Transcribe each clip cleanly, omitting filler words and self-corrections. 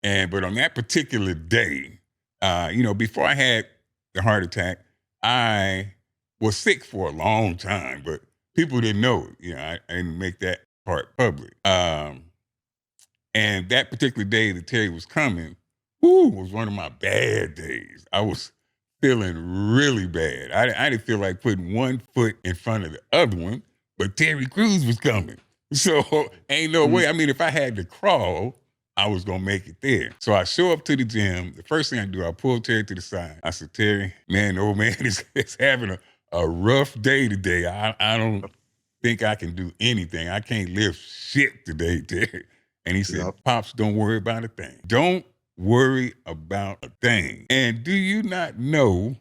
But on that particular day, before I had the heart attack, I was sick for a long time, but people didn't know it. I didn't make that part public. And that particular day that Terry was coming, was one of my bad days. I was feeling really bad. I didn't feel like putting one foot in front of the other one, but Terry Crews was coming. So ain't no way. I mean, if I had to crawl, I was going to make it there. So I show up to the gym. The first thing I do, I pull Terry to the side. I said, Terry, man, the old man is having a rough day today. I don't think I can do anything. I can't lift shit today, Terry. And he said, Pops, don't worry about a thing. Don't worry about a thing. And do you not know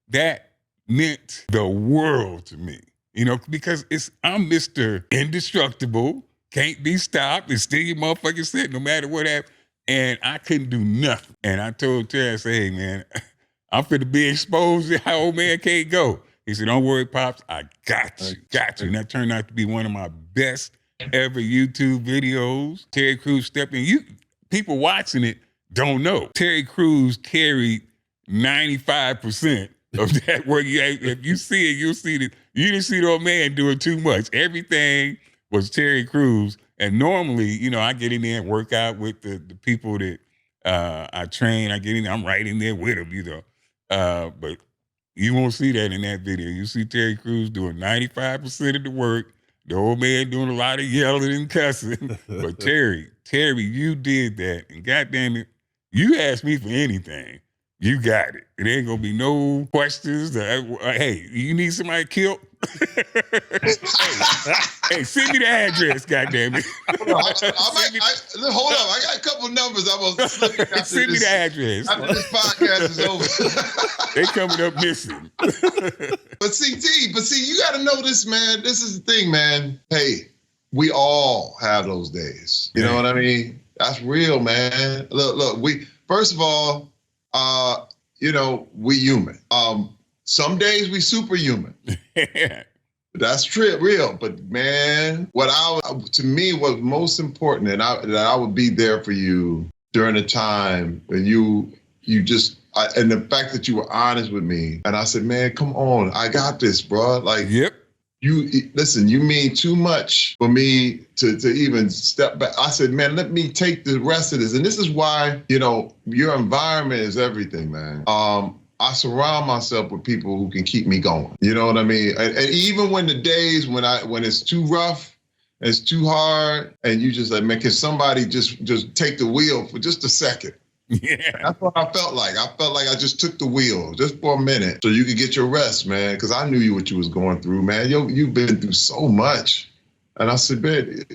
that meant the world to me? Because I'm Mr. Indestructible, can't be stopped, and still your motherfucking set no matter what happens. And I couldn't do nothing. And I told Terry, I said, hey, man, I'm finna be exposed to how old man can't go. He said, don't worry, Pops, I got you. And that turned out to be one of my best ever YouTube videos. Terry Crews stepped in. People watching it don't know. Terry Crews carried 95% of that work. If you see it, you'll see that you didn't see the old man doing too much. Everything was Terry Crews. And normally, I get in there and work out with the people that I train. I get in there, I'm right in there with them, but you won't see that in that video. You see Terry Crews doing 95% of the work. The old man doing a lot of yelling and cussing. But Terry, you did that. And goddamn it, you asked me for anything. You got it. It ain't gonna be no questions. Hey, you need somebody killed? hey, send me the address, goddamn it. Hold on, I got a couple numbers I'm gonna slip you after Send me the address. After this podcast is over. They coming up missing. But see, you gotta know this, man. This is the thing, man. Hey, we all have those days. You know what I mean? That's real, man. Look, we first of all, we human. Some days we superhuman. That's real. But man, to me was most important, and that I would be there for you during the time when and the fact that you were honest with me. And I said, man, come on, I got this, bro. Like, yep. You mean too much for me to even step back. I said, man, let me take the rest of this. And this is why, your environment is everything, man. I surround myself with people who can keep me going. You know what I mean? And even when the days when it's too rough, it's too hard, and you just like, man, can somebody just take the wheel for just a second? Yeah. That's what I felt like. I felt like I just took the wheel just for a minute so you could get your rest, man, because I knew what you was going through, man. You've been through so much. And I said, man,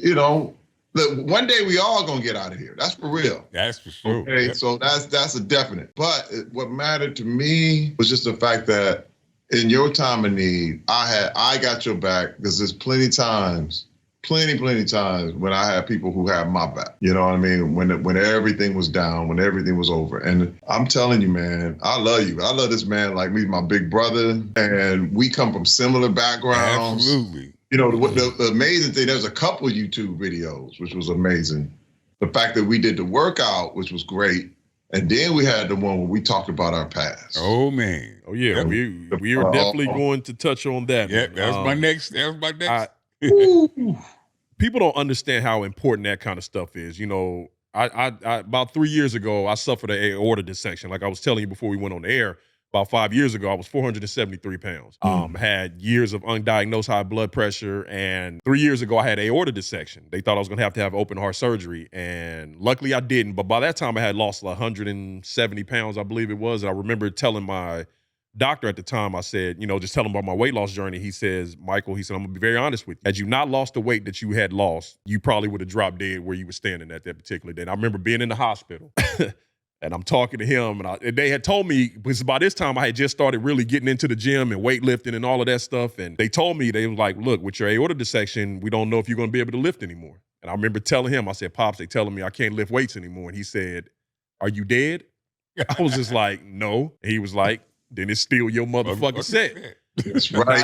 look, one day we all gonna get out of here. That's for real. That's for sure. Okay, yep. So that's a definite. But what mattered to me was just the fact that in your time of need, I got your back, because there's plenty times when I had people who had my back. You know what I mean? When everything was down, when everything was over. And I'm telling you, man, I love you. I love this man like me, my big brother, and we come from similar backgrounds. Absolutely. The amazing thing, there's a couple YouTube videos, which was amazing. The fact that we did the workout, which was great. And then we had the one where we talked about our past. Oh, man. Oh, yeah. Yep. We are definitely going to touch on that. Yeah, that was my next. People don't understand how important that kind of stuff is. I about 3 years ago, I suffered an aorta dissection. Like I was telling you before we went on the air, about 5 years ago, I was 473 pounds. Had years of undiagnosed high blood pressure. And 3 years ago, I had aorta dissection. They thought I was going to have open heart surgery. And luckily I didn't. But by that time, I had lost 170 pounds, I believe it was. And I remember telling my doctor at the time, I said, just tell him about my weight loss journey. He says, Michael, I'm going to be very honest with you. Had you not lost the weight that you had lost, you probably would have dropped dead where you were standing at that particular day. And I remember being in the hospital and I'm talking to him, and they had told me, because by this time I had just started really getting into the gym and weightlifting and all of that stuff. And they told me, they was like, look, with your aorta dissection, we don't know if you're going to be able to lift anymore. And I remember telling him, I said, Pops, they telling me I can't lift weights anymore. And he said, are you dead? I was just like, no. And he was like, then it's still your motherfucking set. That's right.